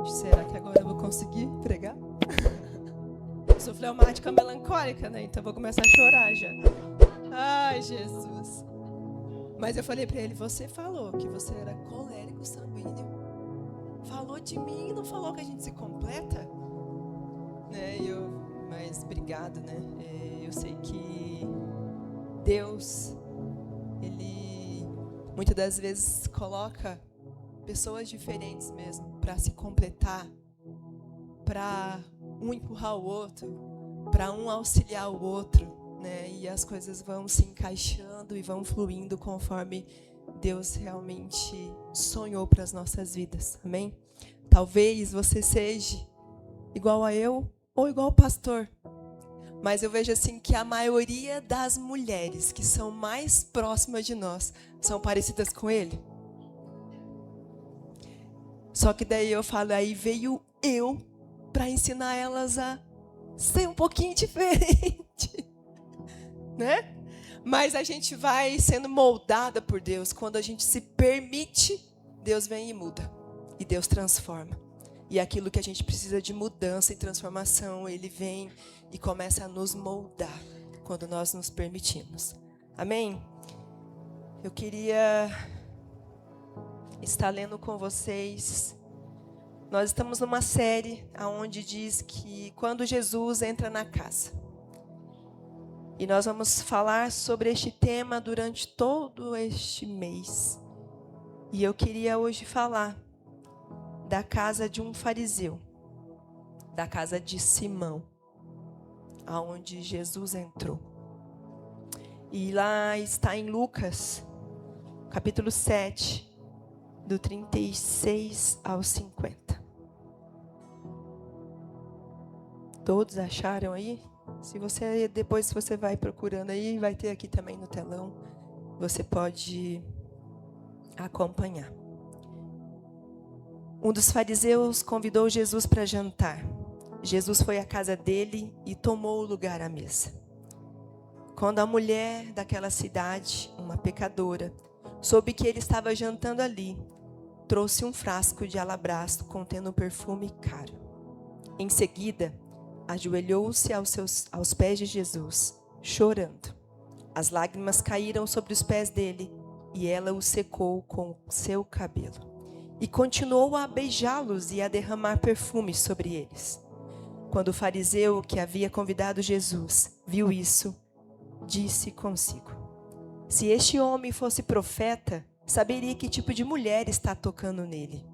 Será que agora eu vou conseguir pregar? Sou fleumática melancólica, né? Então eu vou começar a chorar já. Ai, Jesus. Mas eu falei pra ele, você falou que você era colérico sanguíneo. Falou de mim e não falou que a gente se completa? Né? Mas obrigado, né? Eu sei que Deus, Ele muitas das vezes coloca pessoas diferentes mesmo para se completar, para um empurrar o outro, para um auxiliar o outro, né? E as coisas vão se encaixando e vão fluindo conforme Deus realmente sonhou para as nossas vidas. Amém? Talvez você seja igual a eu ou igual ao pastor. Mas eu vejo assim que a maioria das mulheres que são mais próximas de nós são parecidas com ele. Só que daí eu falo, aí veio eu para ensinar elas a ser um pouquinho diferente, né? Mas a gente vai sendo moldada por Deus. Quando a gente se permite, Deus vem e muda. E Deus transforma. E aquilo que a gente precisa de mudança e transformação, Ele vem e começa a nos moldar quando nós nos permitimos. Amém? Eu queria estar lendo com vocês. Nós estamos numa série onde diz que quando Jesus entra na casa. E nós vamos falar sobre este tema durante todo este mês. E eu queria hoje falar da casa de um fariseu, da casa de Simão, aonde Jesus entrou. E lá está em Lucas, capítulo 7, do 36 ao 50. Todos acharam aí? Depois se você vai procurando aí, vai ter aqui também no telão. Você pode acompanhar. Um dos fariseus convidou Jesus para jantar. Jesus foi à casa dele e tomou o lugar à mesa. Quando a mulher daquela cidade, uma pecadora, soube que ele estava jantando ali, trouxe um frasco de alabastro contendo um perfume caro. Em seguida, ajoelhou-se aos pés de Jesus, chorando. As lágrimas caíram sobre os pés dele e ela os secou com seu cabelo. E continuou a beijá-los e a derramar perfume sobre eles. Quando o fariseu que havia convidado Jesus viu isso, disse consigo: se este homem fosse profeta, saberia que tipo de mulher está tocando nele.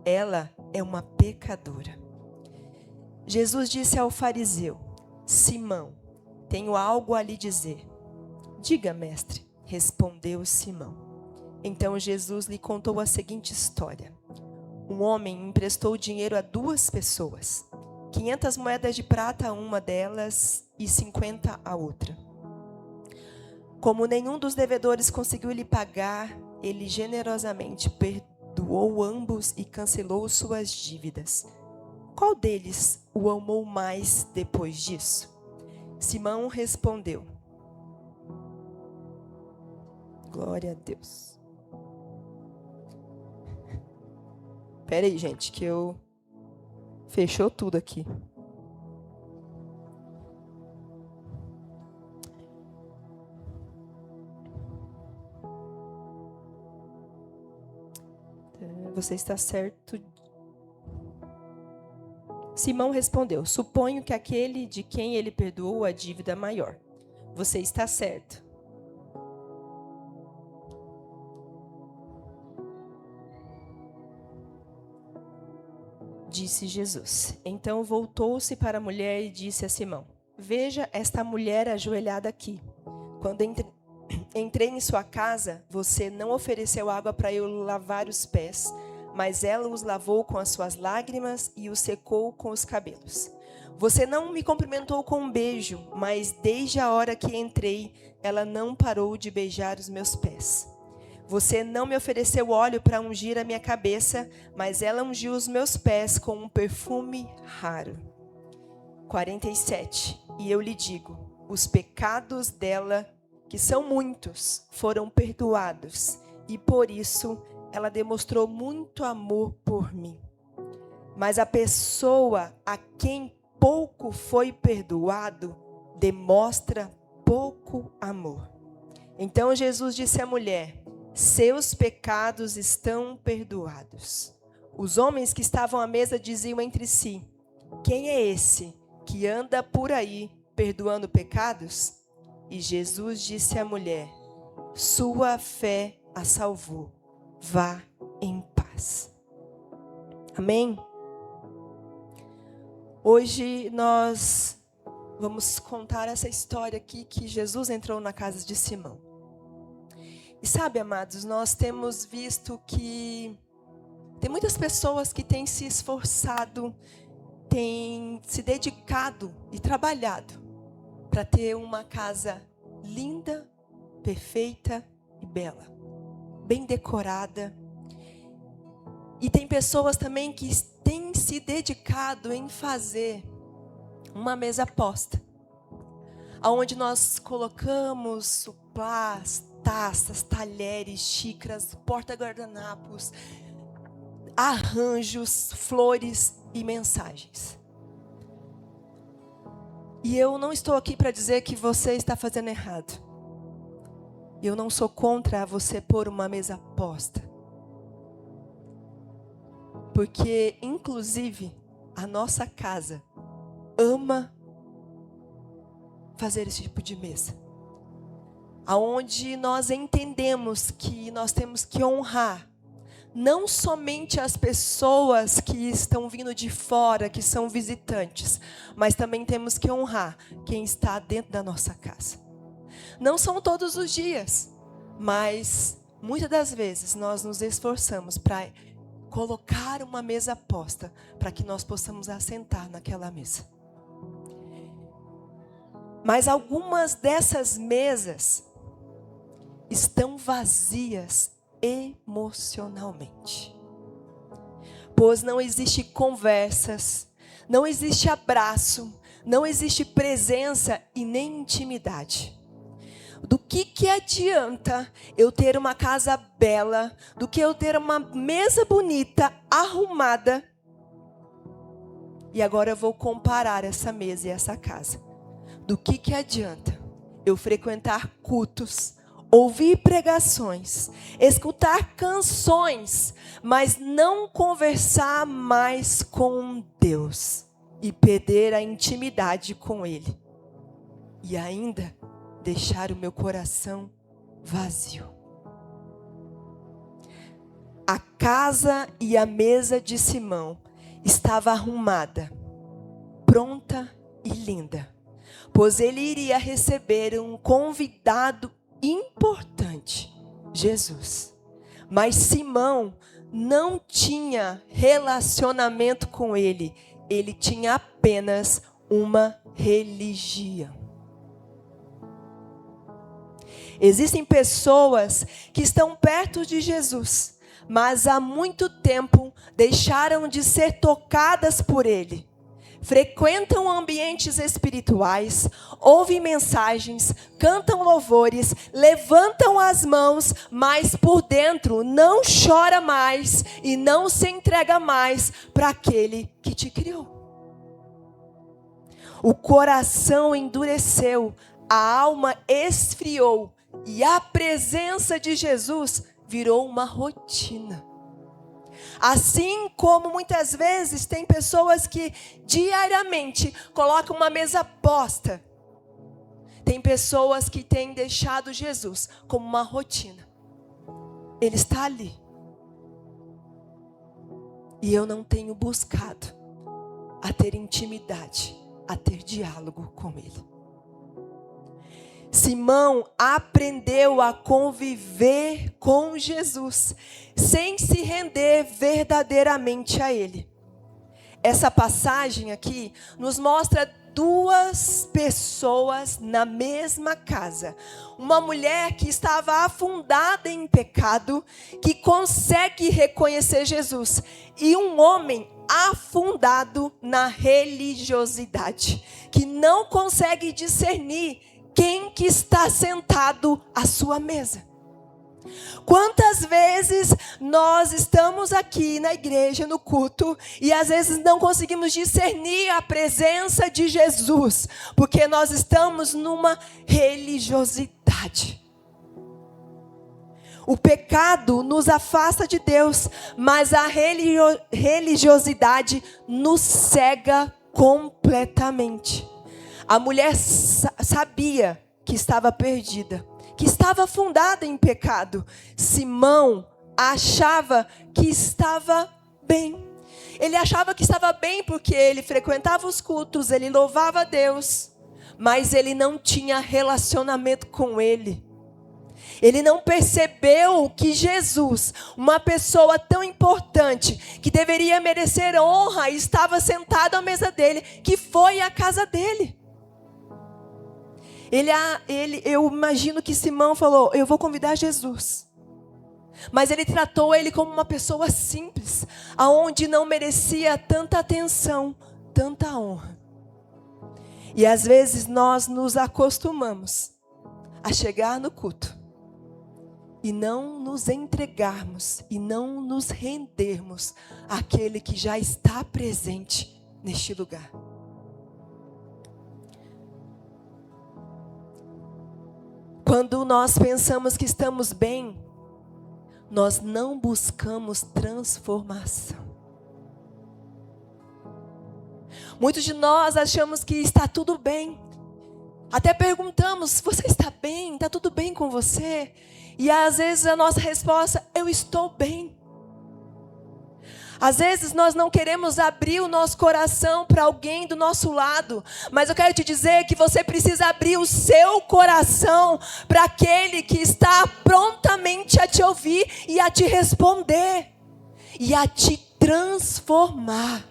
Ela é uma pecadora. Jesus disse ao fariseu: Simão, tenho algo a lhe dizer. Diga, mestre, respondeu Simão. Então Jesus lhe contou a seguinte história. Um homem emprestou dinheiro a 2 pessoas, 500 moedas de prata a uma delas e 50 a outra. Como nenhum dos devedores conseguiu lhe pagar, ele generosamente perdoou ambos e cancelou suas dívidas. Qual deles o amou mais depois disso? Simão respondeu: glória a Deus. Espera aí, gente, que fechou tudo aqui. Você está certo? Simão respondeu: suponho que aquele de quem ele perdoou a dívida maior. Você está certo. Disse Jesus. Então voltou-se para a mulher e disse a Simão: veja esta mulher ajoelhada aqui. Quando entrei em sua casa, você não ofereceu água para eu lavar os pés, mas ela os lavou com as suas lágrimas e os secou com os cabelos. Você não me cumprimentou com um beijo, mas desde a hora que entrei, ela não parou de beijar os meus pés. Você não me ofereceu óleo para ungir a minha cabeça, mas ela ungiu os meus pés com um perfume raro. 47. E eu lhe digo, os pecados dela, que são muitos, foram perdoados, e por isso ela demonstrou muito amor por mim. Mas a pessoa a quem pouco foi perdoado demonstra pouco amor. Então Jesus disse à mulher: seus pecados estão perdoados. Os homens que estavam à mesa diziam entre si: quem é esse que anda por aí perdoando pecados? E Jesus disse à mulher: sua fé a salvou. Vá em paz. Amém? Hoje nós vamos contar essa história aqui que Jesus entrou na casa de Simão. E sabe, amados, nós temos visto que tem muitas pessoas que têm se esforçado, têm se dedicado e trabalhado para ter uma casa linda, perfeita e bela, bem decorada. E tem pessoas também que têm se dedicado em fazer uma mesa posta, onde nós colocamos suplás, taças, talheres, xícaras, porta-guardanapos, arranjos, flores e mensagens. E eu não estou aqui para dizer que você está fazendo errado. Eu não sou contra você pôr uma mesa posta. Porque, inclusive, a nossa casa ama fazer esse tipo de mesa. Aonde nós entendemos que nós temos que honrar não somente as pessoas que estão vindo de fora, que são visitantes, mas também temos que honrar quem está dentro da nossa casa. Não são todos os dias, mas muitas das vezes nós nos esforçamos para colocar uma mesa posta para que nós possamos assentar naquela mesa. Mas algumas dessas mesas estão vazias emocionalmente. Pois não existe conversas, não existe abraço, não existe presença e nem intimidade. Do que adianta eu ter uma casa bela, do que eu ter uma mesa bonita, arrumada, e agora eu vou comparar essa mesa e essa casa. Do que adianta eu frequentar cultos, ouvir pregações, escutar canções, mas não conversar mais com Deus e perder a intimidade com Ele, e ainda deixar o meu coração vazio? A casa e a mesa de Simão estava arrumada, pronta e linda, pois ele iria receber um convidado importante, Jesus. Mas Simão não tinha relacionamento com ele, ele tinha apenas uma religião. Existem pessoas que estão perto de Jesus, mas há muito tempo deixaram de ser tocadas por Ele. Frequentam ambientes espirituais, ouvem mensagens, cantam louvores, levantam as mãos, mas por dentro não chora mais e não se entrega mais para aquele que te criou. O coração endureceu, a alma esfriou, e a presença de Jesus virou uma rotina. Assim como muitas vezes tem pessoas que diariamente colocam uma mesa posta, tem pessoas que têm deixado Jesus como uma rotina. Ele está ali. E eu não tenho buscado a ter intimidade, a ter diálogo com Ele. Simão aprendeu a conviver com Jesus, sem se render verdadeiramente a Ele. Essa passagem aqui nos mostra duas pessoas na mesma casa. Uma mulher que estava afundada em pecado, que consegue reconhecer Jesus. E um homem afundado na religiosidade, que não consegue discernir quem que está sentado à sua mesa. Quantas vezes nós estamos aqui na igreja, no culto, e às vezes não conseguimos discernir a presença de Jesus, porque nós estamos numa religiosidade. O pecado nos afasta de Deus, mas a religiosidade nos cega completamente. A mulher sabia que estava perdida, que estava afundada em pecado. Simão achava que estava bem. Ele achava que estava bem porque ele frequentava os cultos, ele louvava a Deus, mas ele não tinha relacionamento com Ele. Ele não percebeu que Jesus, uma pessoa tão importante, que deveria merecer honra, estava sentado à mesa dele, que foi à casa dele. Eu imagino que Simão falou, eu vou convidar Jesus. Mas ele tratou ele como uma pessoa simples, aonde não merecia tanta atenção, tanta honra. E às vezes nós nos acostumamos a chegar no culto e não nos entregarmos e não nos rendermos àquele que já está presente neste lugar. Quando nós pensamos que estamos bem, nós não buscamos transformação. Muitos de nós achamos que está tudo bem. Até perguntamos, você está bem? Está tudo bem com você? E às vezes a nossa resposta, eu estou bem. Às vezes nós não queremos abrir o nosso coração para alguém do nosso lado. Mas eu quero te dizer que você precisa abrir o seu coração para aquele que está prontamente a te ouvir e a te responder. E a te transformar.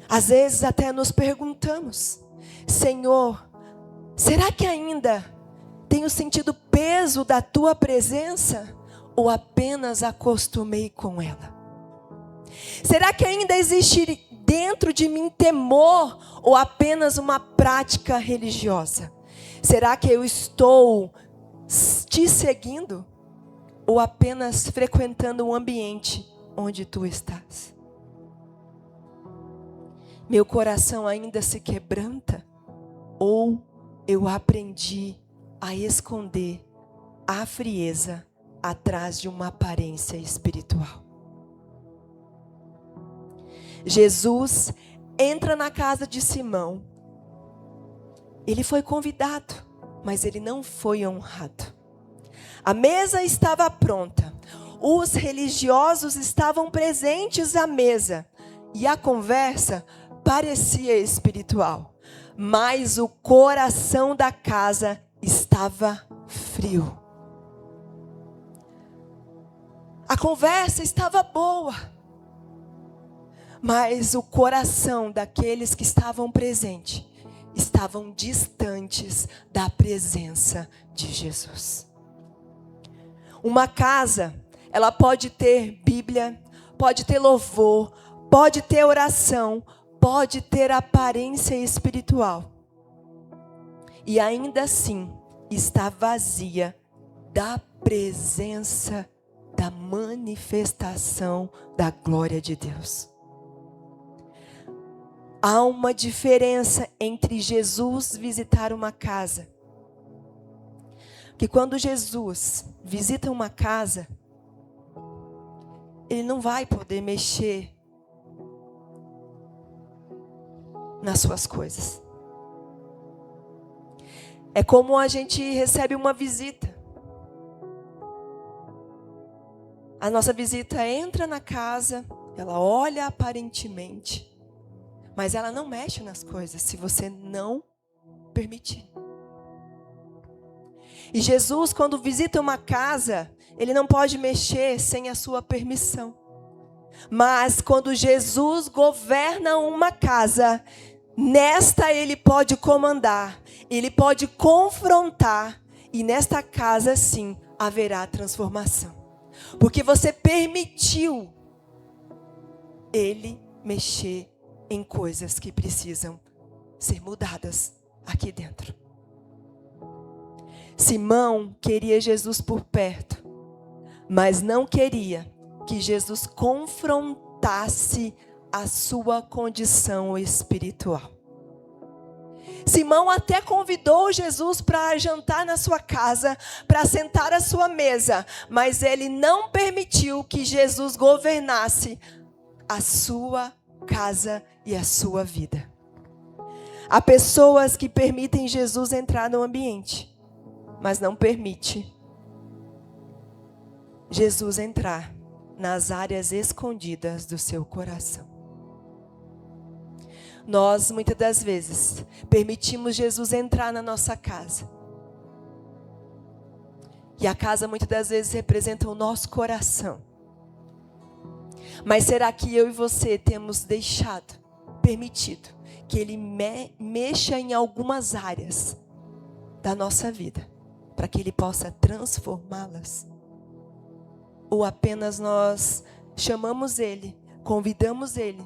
Às vezes até nos perguntamos, Senhor, será que ainda tenho sentido o peso da tua presença? Ou apenas acostumei com ela? Será que ainda existe dentro de mim temor? Ou apenas uma prática religiosa? Será que eu estou te seguindo? Ou apenas frequentando um ambiente onde tu estás? Meu coração ainda se quebranta? Ou eu aprendi a esconder a frieza atrás de uma aparência espiritual? Jesus entra na casa de Simão. Ele foi convidado, mas ele não foi honrado. A mesa estava pronta. Os religiosos estavam presentes à mesa. E a conversa parecia espiritual. Mas o coração da casa estava frio. A conversa estava boa, mas o coração daqueles que estavam presentes estavam distantes da presença de Jesus. Uma casa, ela pode ter Bíblia, pode ter louvor, pode ter oração, pode ter aparência espiritual. E ainda assim está vazia da presença, da manifestação da glória de Deus. Há uma diferença entre Jesus visitar uma casa. Que quando Jesus visita uma casa, ele não vai poder mexer nas suas coisas. É como a gente recebe uma visita. A nossa visita entra na casa, ela olha aparentemente, mas ela não mexe nas coisas se você não permitir. E Jesus, quando visita uma casa, ele não pode mexer sem a sua permissão. Mas quando Jesus governa uma casa, nesta ele pode comandar, ele pode confrontar, e nesta casa sim haverá transformação. Porque você permitiu ele mexer em coisas que precisam ser mudadas aqui dentro. Simão queria Jesus por perto, mas não queria que Jesus confrontasse a sua condição espiritual. Simão até convidou Jesus para jantar na sua casa, para sentar à sua mesa, mas ele não permitiu que Jesus governasse a sua casa e a sua vida. Há pessoas que permitem Jesus entrar no ambiente, mas não permite Jesus entrar nas áreas escondidas do seu coração. Nós, muitas das vezes, permitimos Jesus entrar na nossa casa. E a casa, muitas das vezes, representa o nosso coração. Mas será que eu e você temos deixado, permitido, que Ele mexa em algumas áreas da nossa vida, para que Ele possa transformá-las? Ou apenas nós chamamos Ele, convidamos Ele,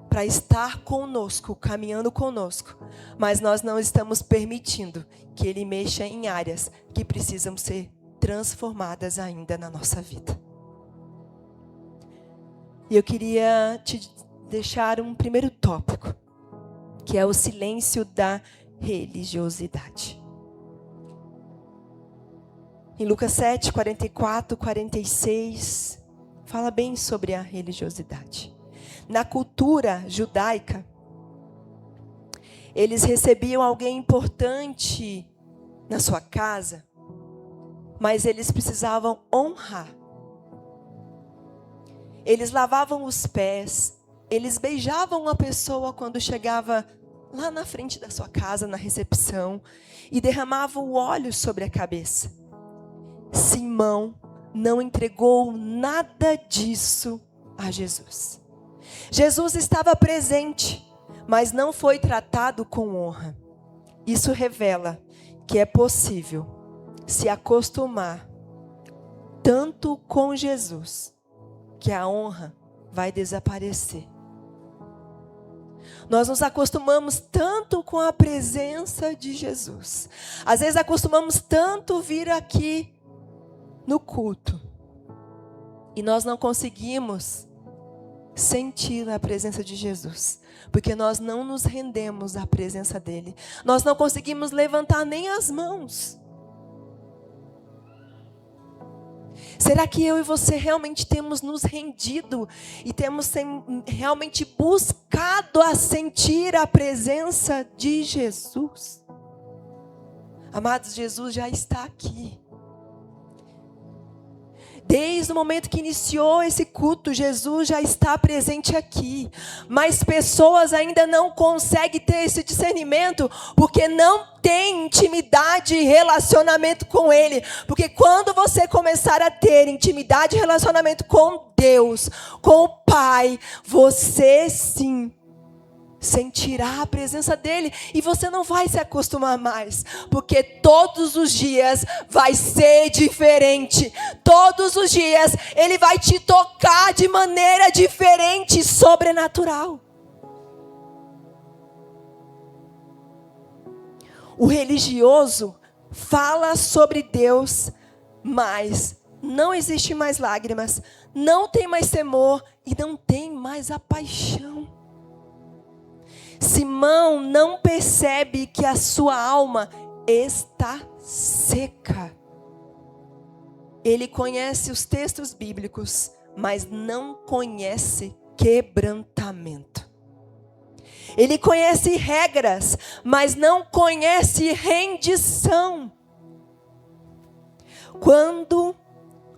para estar conosco, caminhando conosco, mas nós não estamos permitindo que Ele mexa em áreas que precisam ser transformadas ainda na nossa vida. E eu queria te deixar um primeiro tópico, que é o silêncio da religiosidade. Em Lucas 7, 44, 46, fala bem sobre a religiosidade. Na cultura judaica, eles recebiam alguém importante na sua casa, mas eles precisavam honrar. Eles lavavam os pés, eles beijavam a pessoa quando chegava lá na frente da sua casa, na recepção, e derramavam o óleo sobre a cabeça. Simão não entregou nada disso a Jesus. Jesus estava presente, mas não foi tratado com honra. Isso revela que é possível se acostumar tanto com Jesus, que a honra vai desaparecer. Nós nos acostumamos tanto com a presença de Jesus. Às vezes acostumamos tanto vir aqui no culto, e nós não conseguimos sentir a presença de Jesus, porque nós não nos rendemos à presença dele. Nós não conseguimos levantar nem as mãos. Será que eu e você realmente temos nos rendido e temos realmente buscado a sentir a presença de Jesus? Amados, Jesus já está aqui. Desde o momento que iniciou esse culto, Jesus já está presente aqui. Mas pessoas ainda não conseguem ter esse discernimento, porque não tem intimidade e relacionamento com Ele. Porque quando você começar a ter intimidade e relacionamento com Deus, com o Pai, você sim sentirá a presença dele, e você não vai se acostumar mais, porque todos os dias vai ser diferente. Todos os dias ele vai te tocar de maneira diferente e sobrenatural. O religioso fala sobre Deus, mas não existe mais lágrimas, não tem mais temor e não tem mais a paixão. Simão não percebe que a sua alma está seca. Ele conhece os textos bíblicos, mas não conhece quebrantamento. Ele conhece regras, mas não conhece rendição. Quando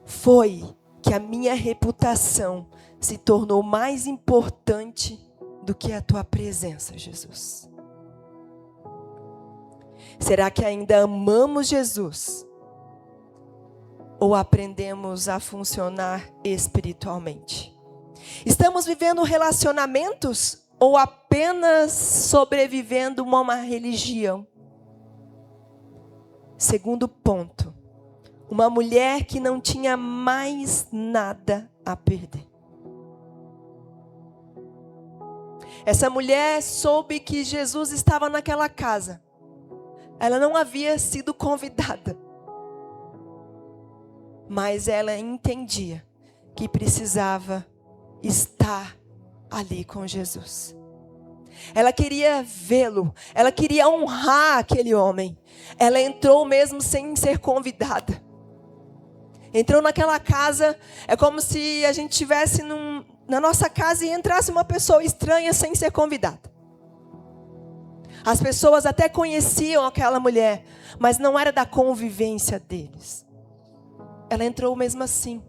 foi que a minha reputação se tornou mais importante do que a tua presença, Jesus? Será que ainda amamos Jesus? Ou aprendemos a funcionar espiritualmente? Estamos vivendo relacionamentos ou apenas sobrevivendo uma religião? Segundo ponto, uma mulher que não tinha mais nada a perder. Essa mulher soube que Jesus estava naquela casa. Ela não havia sido convidada. mas ela entendia que precisava estar ali com Jesus. Ela queria vê-lo, ela queria honrar aquele homem. Ela entrou mesmo sem ser convidada. Entrou naquela casa, é como se a gente estivesse na nossa casa e entrasse uma pessoa estranha sem ser convidada. As pessoas até conheciam aquela mulher, mas não era da convivência deles. Ela entrou mesmo assim,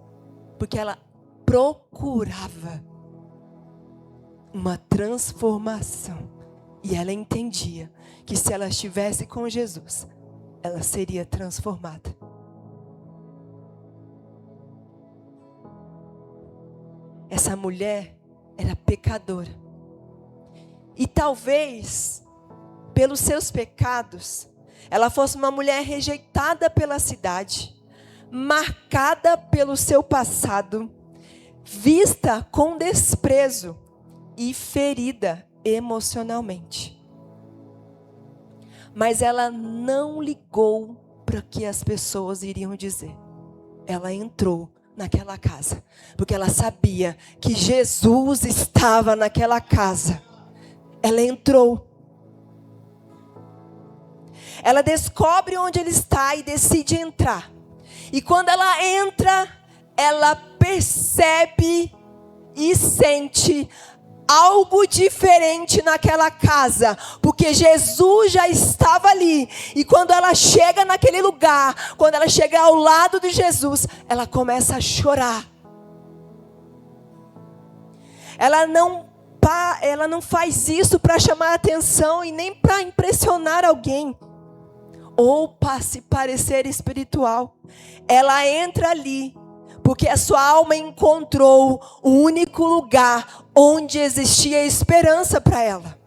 porque ela procurava uma transformação. E ela entendia que se ela estivesse com Jesus, ela seria transformada. Essa mulher era pecadora. E talvez, pelos seus pecados, ela fosse uma mulher rejeitada pela cidade, marcada pelo seu passado, vista com desprezo e ferida emocionalmente. Mas ela não ligou para o que as pessoas iriam dizer. Ela entrou naquela casa, porque ela sabia que Jesus estava naquela casa. Ela entrou. Ela descobre onde ele está e decide entrar. E quando ela entra, ela percebe e sente algo diferente naquela casa, porque Jesus já estava ali. E quando ela chega naquele lugar, quando ela chega ao lado de Jesus, ela começa a chorar. Ela não faz isso para chamar atenção e nem para impressionar alguém ou para se parecer espiritual. Ela entra ali porque a sua alma encontrou o único lugar onde existia esperança para ela.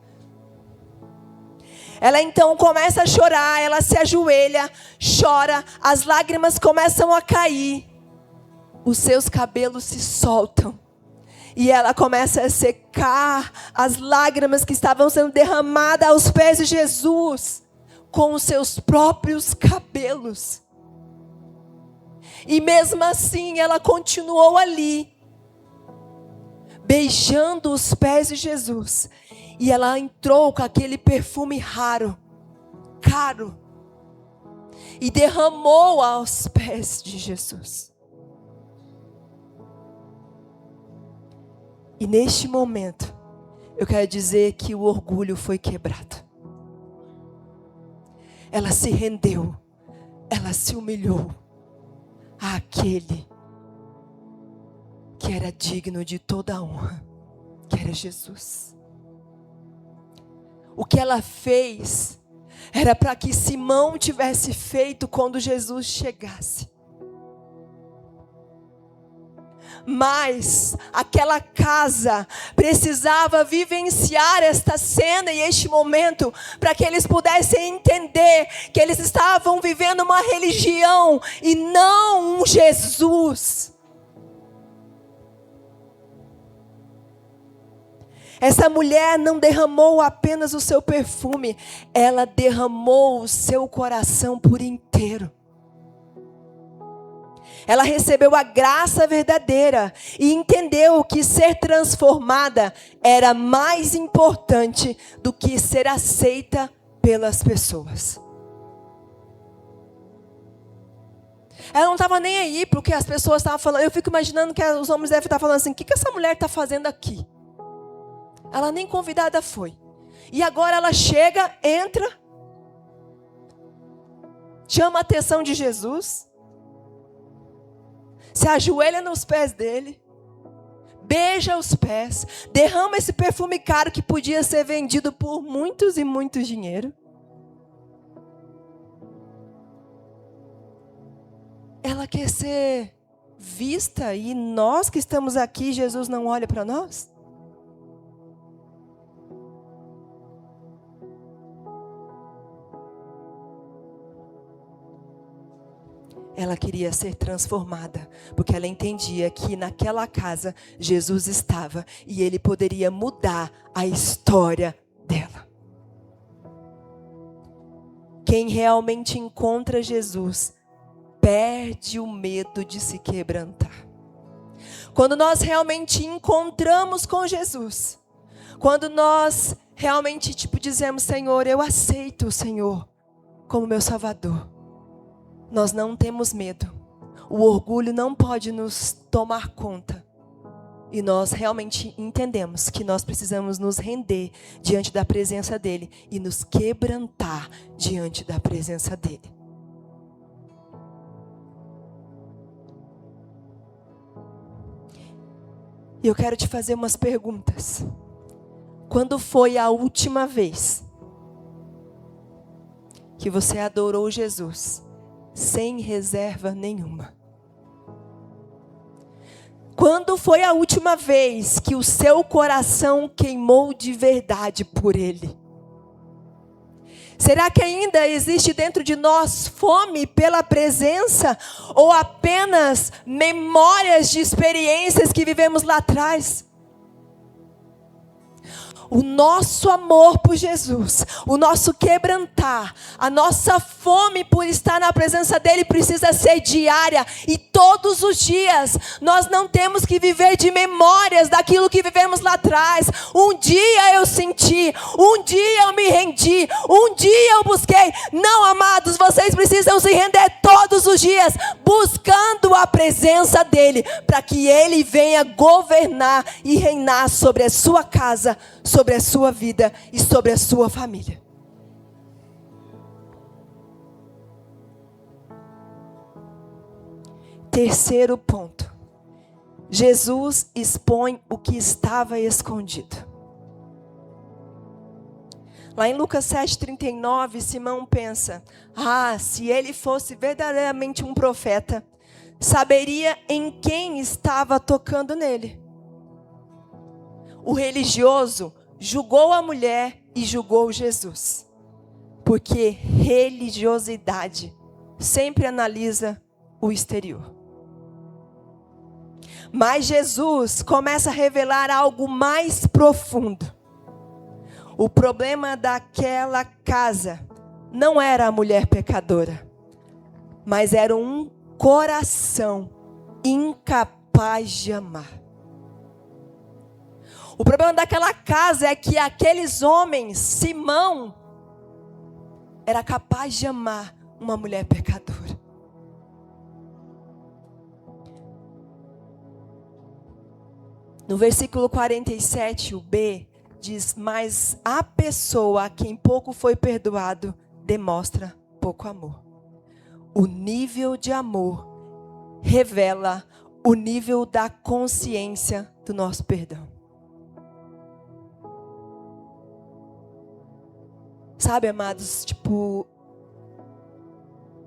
Ela então começa a chorar, ela se ajoelha, chora, as lágrimas começam a cair, os seus cabelos se soltam. E ela começa a secar as lágrimas que estavam sendo derramadas aos pés de Jesus, com os seus próprios cabelos. E mesmo assim ela continuou ali, beijando os pés de Jesus. E ela entrou com aquele perfume raro, caro, e derramou aos pés de Jesus. E neste momento, eu quero dizer que o orgulho foi quebrado. Ela se rendeu, ela se humilhou àquele que era digno de toda a honra, que era Jesus. O que ela fez era para que Simão tivesse feito quando Jesus chegasse. Mas aquela casa precisava vivenciar esta cena e este momento para que eles pudessem entender que eles estavam vivendo uma religião e não um Jesus. Essa mulher não derramou apenas o seu perfume, ela derramou o seu coração por inteiro. Ela recebeu a graça verdadeira e entendeu que ser transformada era mais importante do que ser aceita pelas pessoas. Ela não estava nem aí para o que as pessoas estavam falando. Eu fico imaginando que os homens devem estar falando assim: o que essa mulher está fazendo aqui? Ela nem convidada foi. E agora ela chega, entra, chama a atenção de Jesus, se ajoelha nos pés dele, beija os pés, derrama esse perfume caro que podia ser vendido por muitos e muitos dinheiro. Ela quer ser vista e nós que estamos aqui, Jesus não olha para nós? Ela queria ser transformada, porque ela entendia que naquela casa Jesus estava e ele poderia mudar a história dela. Quem realmente encontra Jesus perde o medo de se quebrantar. Quando nós realmente encontramos com Jesus, quando nós realmente dizemos, Senhor, eu aceito o Senhor como meu Salvador, nós não temos medo. O orgulho não pode nos tomar conta. E nós realmente entendemos que nós precisamos nos render diante da presença dEle e nos quebrantar diante da presença dEle. E eu quero te fazer umas perguntas. Quando foi a última vez que você adorou Jesus sem reserva nenhuma? Quando foi a última vez que o seu coração queimou de verdade por Ele? Será que ainda existe dentro de nós fome pela presença? Ou apenas memórias de experiências que vivemos lá atrás? O nosso amor por Jesus, o nosso quebrantar, a nossa fome por estar na presença dEle precisa ser diária e todos os dias. Nós não temos que viver de memórias daquilo que vivemos lá atrás. Um dia eu senti, um dia eu me rendi, um dia eu busquei. Não, amados, vocês precisam se render todos os dias, buscando a presença dEle, para que Ele venha governar e reinar sobre a sua casa, sobre a sua vida e sobre a sua família. Terceiro ponto. Jesus expõe o que estava escondido. Lá em Lucas 7,39, Simão pensa: se ele fosse verdadeiramente um profeta, saberia em quem estava tocando nele. O religioso julgou a mulher e julgou Jesus, porque religiosidade sempre analisa o exterior. Mas Jesus começa a revelar algo mais profundo. O problema daquela casa não era a mulher pecadora, mas era um coração incapaz de amar. O problema daquela casa é que aqueles homens, Simão, era capaz de amar uma mulher pecadora. No versículo 47, o B, diz: mas a pessoa a quem pouco foi perdoado demonstra pouco amor. O nível de amor revela o nível da consciência do nosso perdão. Sabe, amados,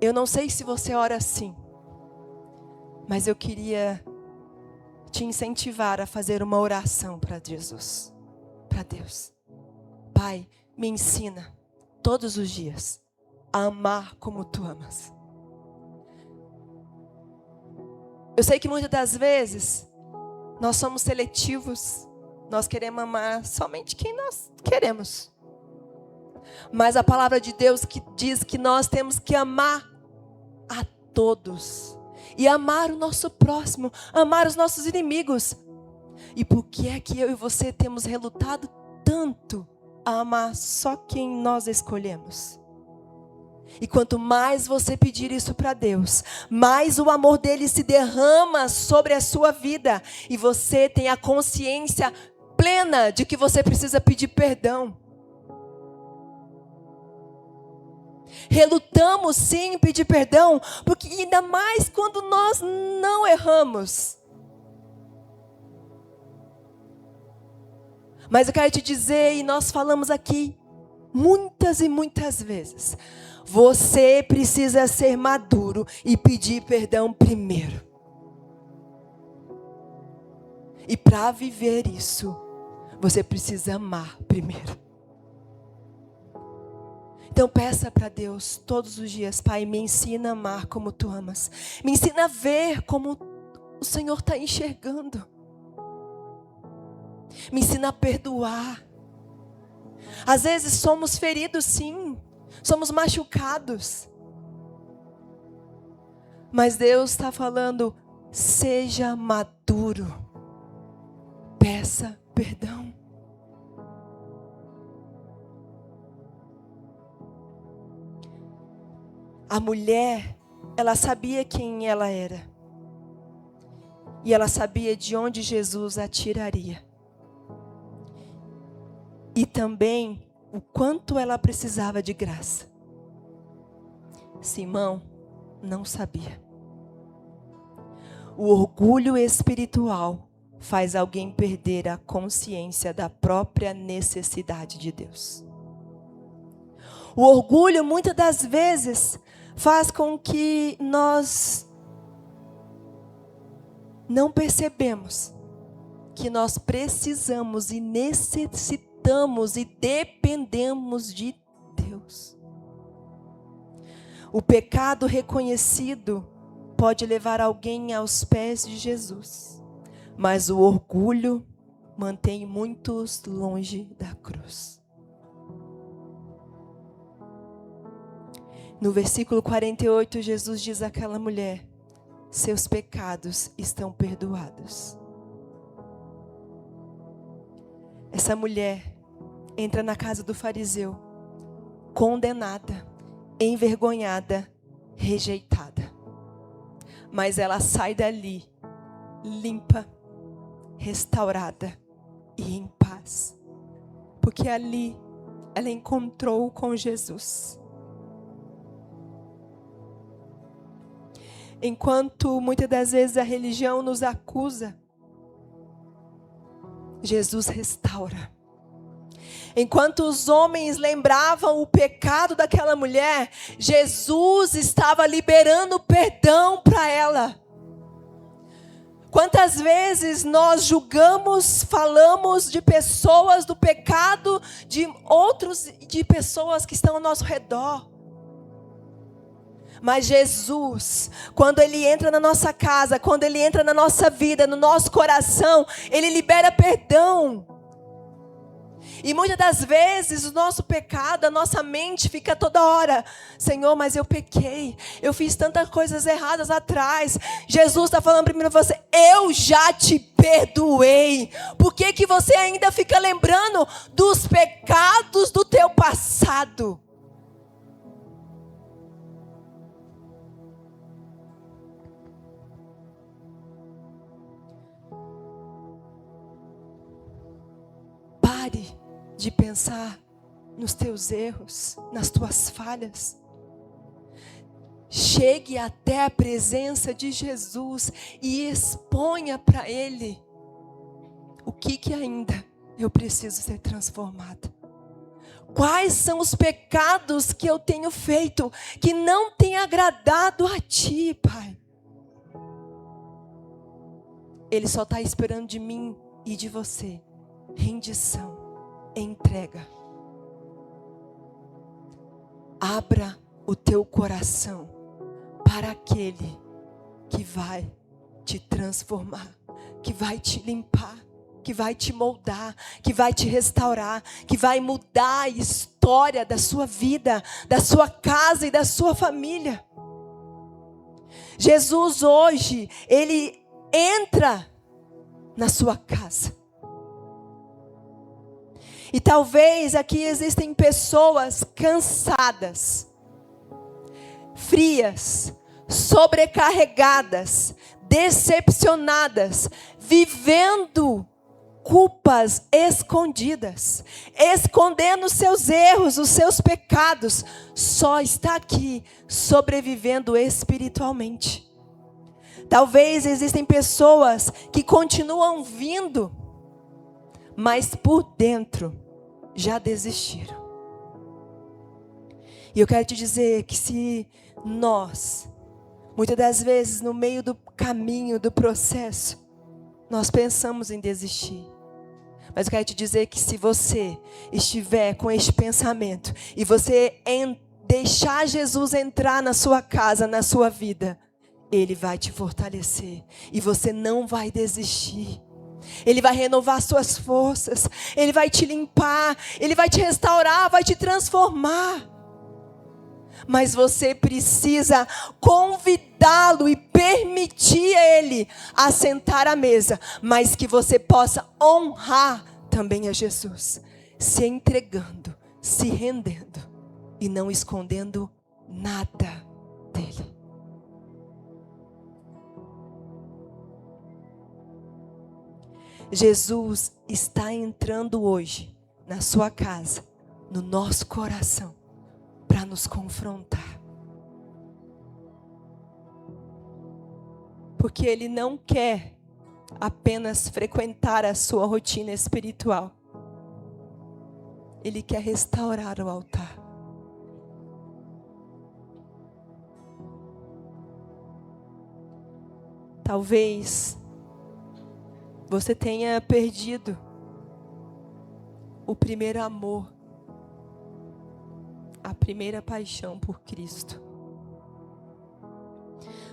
eu não sei se você ora assim, mas eu queria te incentivar a fazer uma oração para Jesus, para Deus. Pai, me ensina todos os dias a amar como Tu amas. Eu sei que muitas das vezes nós somos seletivos, nós queremos amar somente quem nós queremos. Mas a palavra de Deus que diz que nós temos que amar a todos. E amar o nosso próximo, amar os nossos inimigos. E por que é que eu e você temos relutado tanto a amar só quem nós escolhemos? E quanto mais você pedir isso para Deus, mais o amor dele se derrama sobre a sua vida. E você tem a consciência plena de que você precisa pedir perdão. Relutamos sim em pedir perdão, porque ainda mais quando nós não erramos. Mas eu quero te dizer, e nós falamos aqui muitas e muitas vezes, você precisa ser maduro e pedir perdão primeiro. E para viver isso, você precisa amar primeiro. Então peça para Deus todos os dias: Pai, me ensina a amar como Tu amas. Me ensina a ver como o Senhor está enxergando. Me ensina a perdoar. Às vezes somos feridos sim, somos machucados. Mas Deus está falando, seja maduro. Peça perdão. A mulher, ela sabia quem ela era. E ela sabia de onde Jesus a tiraria. E também o quanto ela precisava de graça. Simão não sabia. O orgulho espiritual faz alguém perder a consciência da própria necessidade de Deus. O orgulho, muitas das vezes, faz com que nós não percebemos que nós precisamos e necessitamos e dependemos de Deus. O pecado reconhecido pode levar alguém aos pés de Jesus, mas o orgulho mantém muitos longe da cruz. No versículo 48, Jesus diz àquela mulher: seus pecados estão perdoados. Essa mulher entra na casa do fariseu, condenada, envergonhada, rejeitada. Mas ela sai dali, limpa, restaurada e em paz. Porque ali ela encontrou com Jesus. Enquanto muitas das vezes a religião nos acusa, Jesus restaura. Enquanto os homens lembravam o pecado daquela mulher, Jesus estava liberando perdão para ela. Quantas vezes nós julgamos, falamos de pessoas, do pecado de de pessoas que estão ao nosso redor. Mas Jesus, quando Ele entra na nossa casa, quando Ele entra na nossa vida, no nosso coração, Ele libera perdão. E muitas das vezes o nosso pecado, a nossa mente fica toda hora: Senhor, mas eu pequei, eu fiz tantas coisas erradas atrás. Jesus está falando primeiro para você: eu já te perdoei. Por que que você ainda fica lembrando dos pecados do teu passado? Pare de pensar nos teus erros, nas tuas falhas. Chegue até a presença de Jesus e exponha para Ele o que ainda eu preciso ser transformado. Quais são os pecados que eu tenho feito que não tem agradado a Ti, Pai? Ele só está esperando de mim e de você rendição, entrega. Abra o teu coração para aquele que vai te transformar, que vai te limpar, que vai te moldar, que vai te restaurar, que vai mudar a história da sua vida, da sua casa e da sua família. Jesus hoje, Ele entra na sua casa. E talvez aqui existem pessoas cansadas, frias, sobrecarregadas, decepcionadas, vivendo culpas escondidas, escondendo os seus erros, os seus pecados, só está aqui sobrevivendo espiritualmente. Talvez existem pessoas que continuam vindo, mas por dentro já desistiram. E eu quero te dizer que se nós, muitas das vezes no meio do caminho, do processo, nós pensamos em desistir. Mas eu quero te dizer que se você estiver com este pensamento e você deixar Jesus entrar na sua casa, na sua vida, Ele vai te fortalecer e você não vai desistir. Ele vai renovar suas forças, Ele vai te limpar, Ele vai te restaurar, vai te transformar. Mas você precisa convidar convidá-lo e permitir ele assentar à mesa, mas que você possa honrar também a Jesus, se entregando, se rendendo e não escondendo nada dele. Jesus está entrando hoje na sua casa, no nosso coração, para nos confrontar. Porque Ele não quer apenas frequentar a sua rotina espiritual. Ele quer restaurar o altar. Talvez você tenha perdido o primeiro amor, a primeira paixão por Cristo.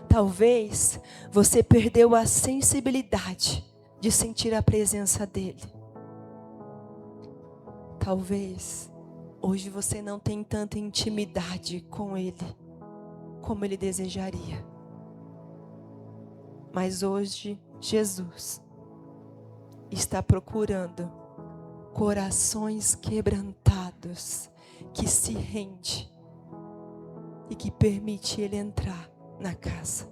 Talvez você perdeu a sensibilidade de sentir a presença dEle. Talvez hoje você não tenha tanta intimidade com Ele como Ele desejaria. Mas hoje Jesus está procurando corações quebrantados, que se rende e que permite Ele entrar na casa.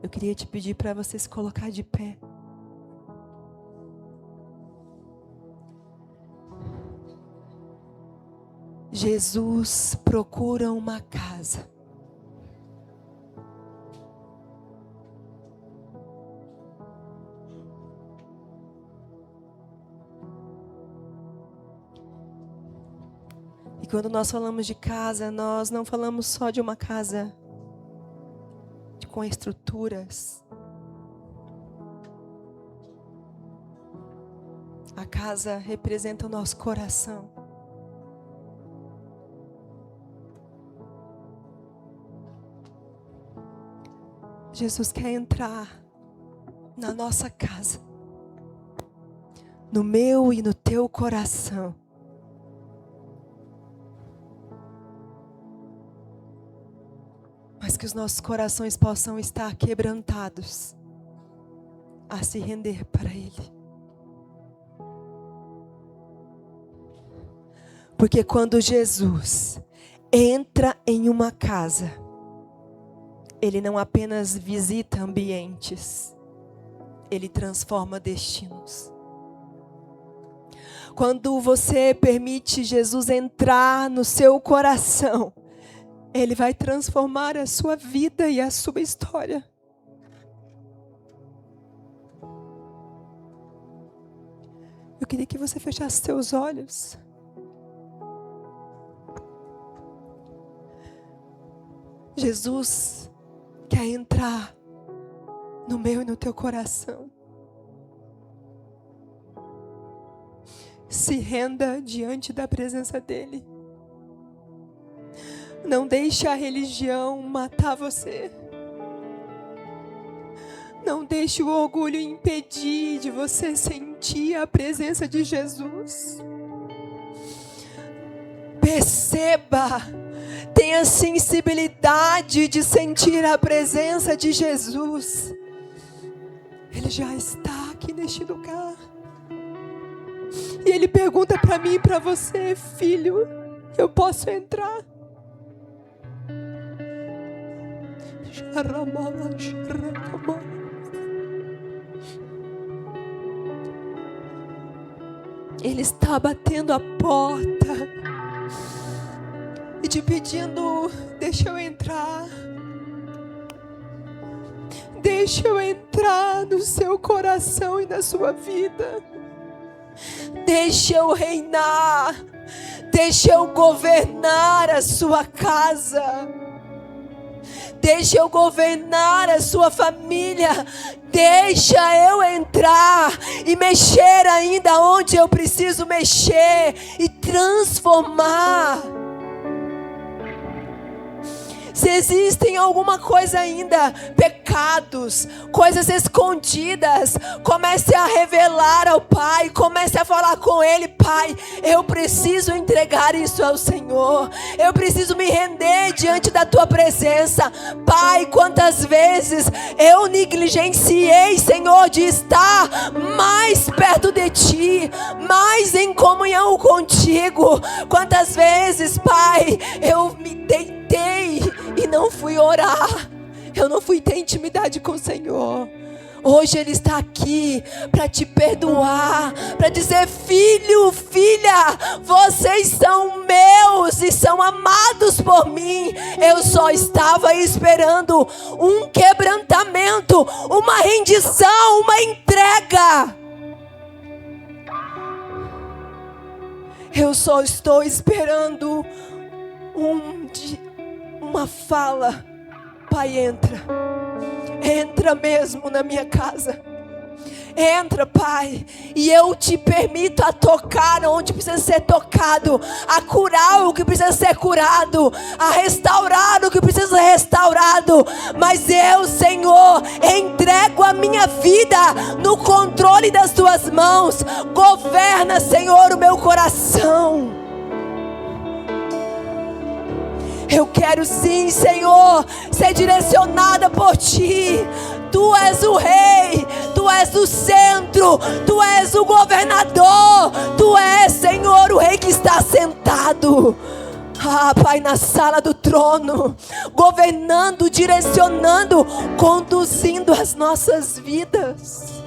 Eu queria te pedir para você se colocar de pé. Jesus procura uma casa. E quando nós falamos de casa, nós não falamos só de uma casa com estruturas. A casa representa o nosso coração. Jesus quer entrar na nossa casa, no meu e no teu coração. Mas que os nossos corações possam estar quebrantados a se render para Ele. Porque quando Jesus entra em uma casa, Ele não apenas visita ambientes, Ele transforma destinos. Quando você permite Jesus entrar no seu coração, Ele vai transformar a sua vida e a sua história. Eu queria que você fechasse seus olhos. Jesus quer entrar no meu e no teu coração. Se renda diante da presença dEle. Não deixe a religião matar você. Não deixe o orgulho impedir de você sentir a presença de Jesus. Perceba, tenha sensibilidade de sentir a presença de Jesus. Ele já está aqui neste lugar. E Ele pergunta para mim e para você: filho, eu posso entrar? Ele está batendo a porta e te pedindo: deixa eu entrar. Deixa eu entrar no seu coração e na sua vida. Deixa eu reinar. Deixa eu governar a sua casa. Deixa eu governar a sua família. Deixa eu entrar e mexer ainda onde eu preciso mexer e transformar. Se existem alguma coisa ainda, pecados, coisas escondidas, comece a revelar ao Pai, comece a falar com Ele: Pai, eu preciso entregar isso ao Senhor, eu preciso me render diante da Tua presença. Pai, quantas vezes eu negligenciei, Senhor, de estar mais perto de Ti, mais em comunhão contigo. Quantas vezes, Pai, eu me deitei e não fui orar, eu não fui ter intimidade com o Senhor. Hoje Ele está aqui para te perdoar, para dizer: filho, filha, vocês são meus e são amados por mim. Eu só estava esperando um quebrantamento, uma rendição, uma entrega. Eu só estou esperando uma fala: Pai, entra mesmo na minha casa. Entra, Pai, e eu te permito a tocar onde precisa ser tocado, a curar o que precisa ser curado, a restaurar o que precisa ser restaurado. Mas eu, Senhor, entrego a minha vida no controle das Tuas mãos. Governa, Senhor, o meu coração. Eu quero sim, Senhor, ser direcionada por Ti. Tu és o Rei, Tu és o centro, Tu és o governador, Tu és, Senhor, o Rei que está sentado, Pai, na sala do trono, governando, direcionando, conduzindo as nossas vidas.